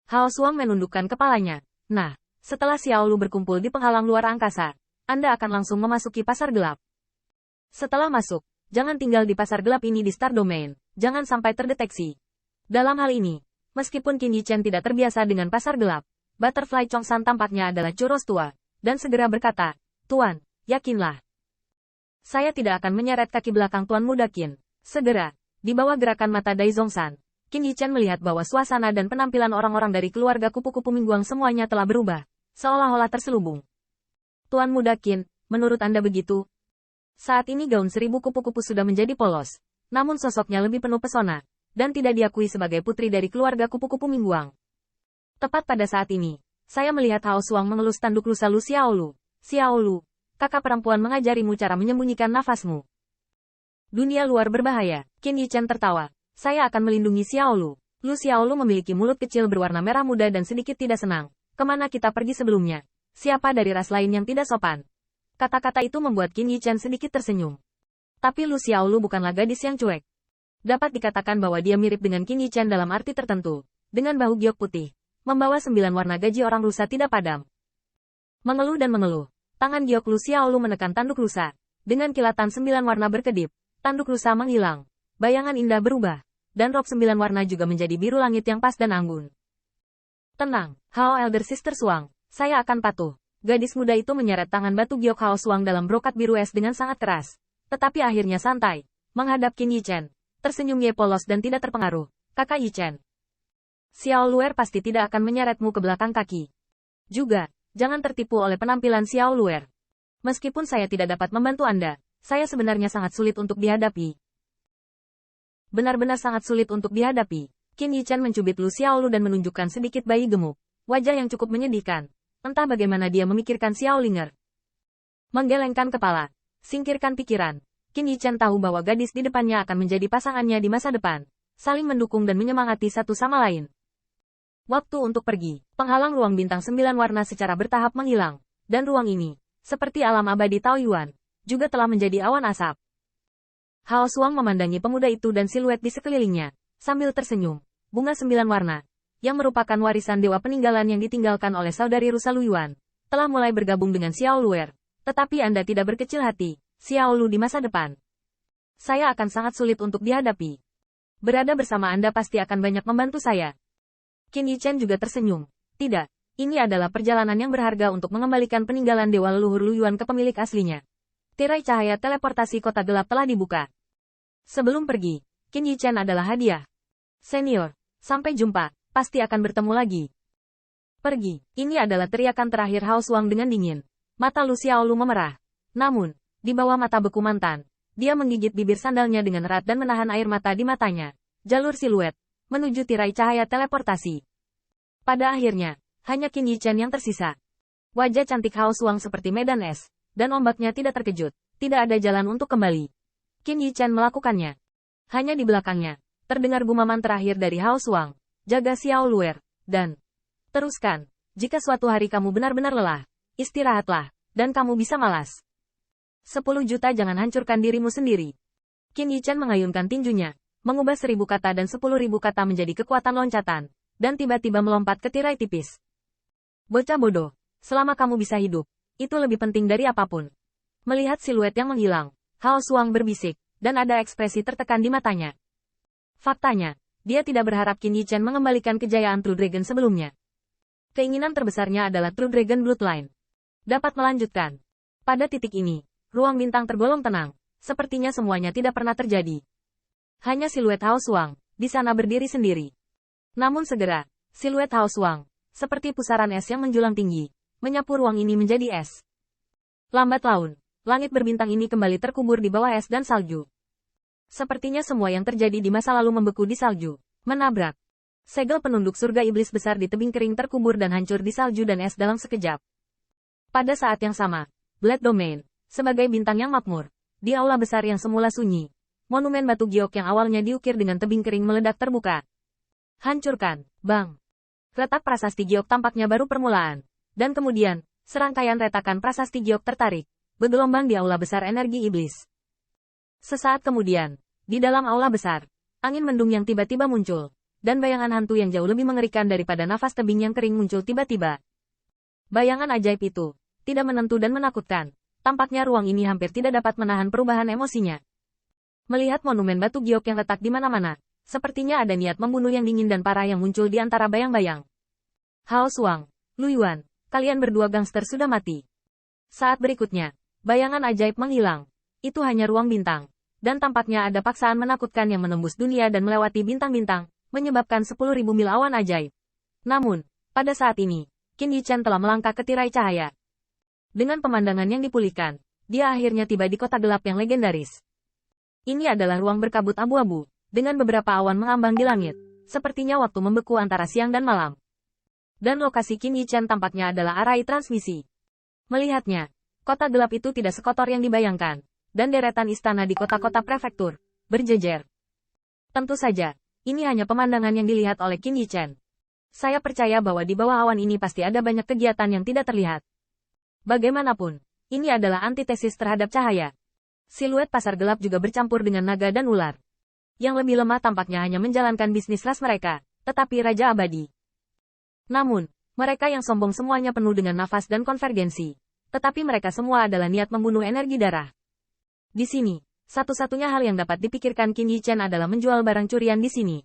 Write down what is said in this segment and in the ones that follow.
Hao Suang menundukkan kepalanya. Nah, setelah Xiao Lu berkumpul di penghalang luar angkasa, Anda akan langsung memasuki pasar gelap. Setelah masuk, jangan tinggal di pasar gelap ini di Star Domain, jangan sampai terdeteksi. Dalam hal ini, meskipun Qin Yichen tidak terbiasa dengan pasar gelap, Butterfly Chongsan tampaknya adalah Curos tua, dan segera berkata, Tuan, yakinlah. Saya tidak akan menyeret kaki belakang Tuan Muda Qin. Segera, di bawah gerakan mata Dai Zhongshan, Qin Yichen melihat bahwa suasana dan penampilan orang-orang dari keluarga kupu-kupu Mingguang semuanya telah berubah, seolah-olah terselubung. Tuan Muda Qin, menurut Anda begitu? Saat ini gaun 1000 kupu-kupu sudah menjadi polos, namun sosoknya lebih penuh pesona, dan tidak diakui sebagai putri dari keluarga kupu-kupu Mingguang. Tepat pada saat ini, saya melihat Hao Suang mengelus tanduk lusa Lu Xiao Lu. Xiao Lu, kakak perempuan mengajarimu cara menyembunyikan nafasmu. Dunia luar berbahaya, Qin Yichen tertawa. Saya akan melindungi Xiao Lu. Lu Xiao Lu memiliki mulut kecil berwarna merah muda dan sedikit tidak senang. Kemana kita pergi sebelumnya? Siapa dari ras lain yang tidak sopan? Kata-kata itu membuat Qin Yichen sedikit tersenyum. Tapi Lu Xiao Lu bukanlah gadis yang cuek. Dapat dikatakan bahwa dia mirip dengan Qin Yichen dalam arti tertentu. Dengan bahu giok putih, membawa 9 warna gaji orang rusa tidak padam. Mengeluh dan mengeluh, tangan giok Lu Xiao Lu menekan tanduk rusa. Dengan kilatan 9 warna berkedip, tanduk rusa menghilang. Bayangan indah berubah, dan rob 9 warna juga menjadi biru langit yang pas dan anggun. Tenang, Hao Elder Sister Suang, saya akan patuh. Gadis muda itu menyeret tangan batu giok Hao Suang dalam brokat biru es dengan sangat keras. Tetapi akhirnya santai, menghadap Qin Yichen. Tersenyum Ye polos dan tidak terpengaruh. Kakak Yichen. Xiao Luer pasti tidak akan menyeretmu ke belakang kaki. Juga, jangan tertipu oleh penampilan Xiao Luer. Meskipun saya tidak dapat membantu Anda, saya sebenarnya sangat sulit untuk dihadapi. Benar-benar sangat sulit untuk dihadapi. Qin Yichen mencubit Lu Xiao Lu dan menunjukkan sedikit bayi gemuk. Wajah yang cukup menyedihkan. Entah bagaimana dia memikirkan Xiao Linger. Menggelengkan kepala. Singkirkan pikiran. Qin Yichen tahu bahwa gadis di depannya akan menjadi pasangannya di masa depan. Saling mendukung dan menyemangati satu sama lain. Waktu untuk pergi. Penghalang ruang bintang 9 warna secara bertahap menghilang. Dan ruang ini, seperti alam abadi Taoyuan, juga telah menjadi awan asap. Hao Suang memandangi pemuda itu dan siluet di sekelilingnya, sambil tersenyum. Bunga 9 warna, yang merupakan warisan dewa peninggalan yang ditinggalkan oleh saudari rusa Lu Yuan, telah mulai bergabung dengan Xiao Luer. Tetapi Anda tidak berkecil hati, Xiao Lu di masa depan. Saya akan sangat sulit untuk dihadapi. Berada bersama Anda pasti akan banyak membantu saya. Qin Yichen juga tersenyum. Tidak, ini adalah perjalanan yang berharga untuk mengembalikan peninggalan dewa leluhur Lu Yuan ke pemilik aslinya. Tirai cahaya teleportasi kota gelap telah dibuka. Sebelum pergi, Qin Yichen adalah hadiah. Senior, sampai jumpa, pasti akan bertemu lagi. Pergi, ini adalah teriakan terakhir Hao Suang dengan dingin. Mata Lu Xiao Lu memerah. Namun, di bawah mata beku mantan, dia menggigit bibir sandalnya dengan erat dan menahan air mata di matanya. Jalur siluet, menuju tirai cahaya teleportasi. Pada akhirnya, hanya Qin Yichen yang tersisa. Wajah cantik Hao Suang seperti medan es. Dan ombaknya tidak terkejut, tidak ada jalan untuk kembali. Qin Yichen melakukannya. Hanya di belakangnya, terdengar gumaman terakhir dari Hao Suang, jaga Xiao Luer, dan teruskan, jika suatu hari kamu benar-benar lelah, istirahatlah, dan kamu bisa malas. 10 juta jangan hancurkan dirimu sendiri. Qin Yichen mengayunkan tinjunya, mengubah 1000 kata dan 10.000 kata menjadi kekuatan loncatan, dan tiba-tiba melompat ke tirai tipis. Bocah bodoh, selama kamu bisa hidup, itu lebih penting dari apapun. Melihat siluet yang menghilang, Hao Suang berbisik, dan ada ekspresi tertekan di matanya. Faktanya, dia tidak berharap Qin Yichen mengembalikan kejayaan True Dragon sebelumnya. Keinginan terbesarnya adalah True Dragon Bloodline. Dapat melanjutkan. Pada titik ini, ruang bintang tergolong tenang, sepertinya semuanya tidak pernah terjadi. Hanya siluet Hao Suang, di sana berdiri sendiri. Namun segera, siluet Hao Suang, seperti pusaran es yang menjulang tinggi, menyapu ruang ini menjadi es. Lambat laun, langit berbintang ini kembali terkubur di bawah es dan salju. Sepertinya semua yang terjadi di masa lalu membeku di salju, menabrak. Segel penunduk surga iblis besar di tebing kering terkubur dan hancur di salju dan es dalam sekejap. Pada saat yang sama, Blade Domain, sebagai bintang yang makmur, di aula besar yang semula sunyi, monumen batu giok yang awalnya diukir dengan tebing kering meledak terbuka. Hancurkan, bang. Retak prasasti giok tampaknya baru permulaan. Dan kemudian, serangkaian retakan prasasti giok tertarik, bergelombang di aula besar energi iblis. Sesaat kemudian, di dalam aula besar, angin mendung yang tiba-tiba muncul, dan bayangan hantu yang jauh lebih mengerikan daripada nafas tebing yang kering muncul tiba-tiba. Bayangan ajaib itu tidak menentu dan menakutkan. Tampaknya ruang ini hampir tidak dapat menahan perubahan emosinya. Melihat monumen batu giok yang letak di mana-mana, sepertinya ada niat membunuh yang dingin dan parah yang muncul di antara bayang-bayang. Hao Suang, Lu Yuan, kalian berdua gangster sudah mati. Saat berikutnya, bayangan ajaib menghilang. Itu hanya ruang bintang. Dan tampaknya ada paksaan menakutkan yang menembus dunia dan melewati bintang-bintang, menyebabkan 10.000 mil awan ajaib. Namun, pada saat ini, Qin Yichan telah melangkah ke tirai cahaya. Dengan pemandangan yang dipulihkan, dia akhirnya tiba di kota gelap yang legendaris. Ini adalah ruang berkabut abu-abu, dengan beberapa awan mengambang di langit. Sepertinya waktu membeku antara siang dan malam. Dan lokasi Qin Yichan tampaknya adalah arai transmisi. Melihatnya, kota gelap itu tidak sekotor yang dibayangkan, dan deretan istana di kota-kota prefektur berjejer. Tentu saja, ini hanya pemandangan yang dilihat oleh Qin Yichan. Saya percaya bahwa di bawah awan ini pasti ada banyak kegiatan yang tidak terlihat. Bagaimanapun, ini adalah antitesis terhadap cahaya. Siluet pasar gelap juga bercampur dengan naga dan ular. Yang lebih lemah tampaknya hanya menjalankan bisnis ras mereka, tetapi Raja Abadi. Namun, mereka yang sombong semuanya penuh dengan nafas dan konvergensi. Tetapi mereka semua adalah niat membunuh energi darah. Di sini, satu-satunya hal yang dapat dipikirkan Qin Yichan adalah menjual barang curian di sini.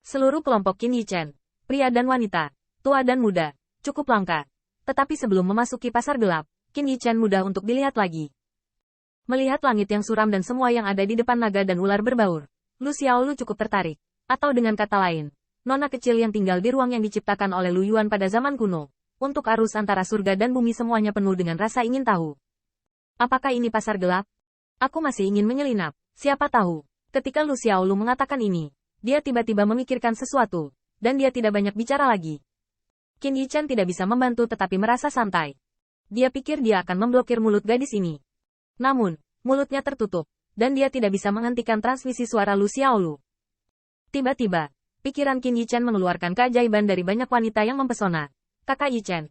Seluruh kelompok Qin Yichan, pria dan wanita, tua dan muda, cukup langka. Tetapi sebelum memasuki pasar gelap, Qin Yichan mudah untuk dilihat lagi. Melihat langit yang suram dan semua yang ada di depan naga dan ular berbaur, Lu Xiaolu cukup tertarik. Atau dengan kata lain, nona kecil yang tinggal di ruang yang diciptakan oleh Lu Yuan pada zaman kuno. Untuk arus antara surga dan bumi semuanya penuh dengan rasa ingin tahu. Apakah ini pasar gelap? Aku masih ingin menyelinap, siapa tahu. Ketika Lu Xiaolu mengatakan ini, dia tiba-tiba memikirkan sesuatu, dan dia tidak banyak bicara lagi. Qin Yichan tidak bisa membantu tetapi merasa santai. Dia pikir dia akan memblokir mulut gadis ini. Namun, mulutnya tertutup, dan dia tidak bisa menghentikan transmisi suara Lu Xiaolu. Tiba-tiba, pikiran Qin Yichan mengeluarkan keajaiban dari banyak wanita yang mempesona. Kakak Yichan,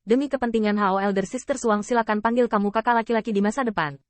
demi kepentingan Hao Elder Sister Suang silakan panggil kamu kakak laki-laki di masa depan.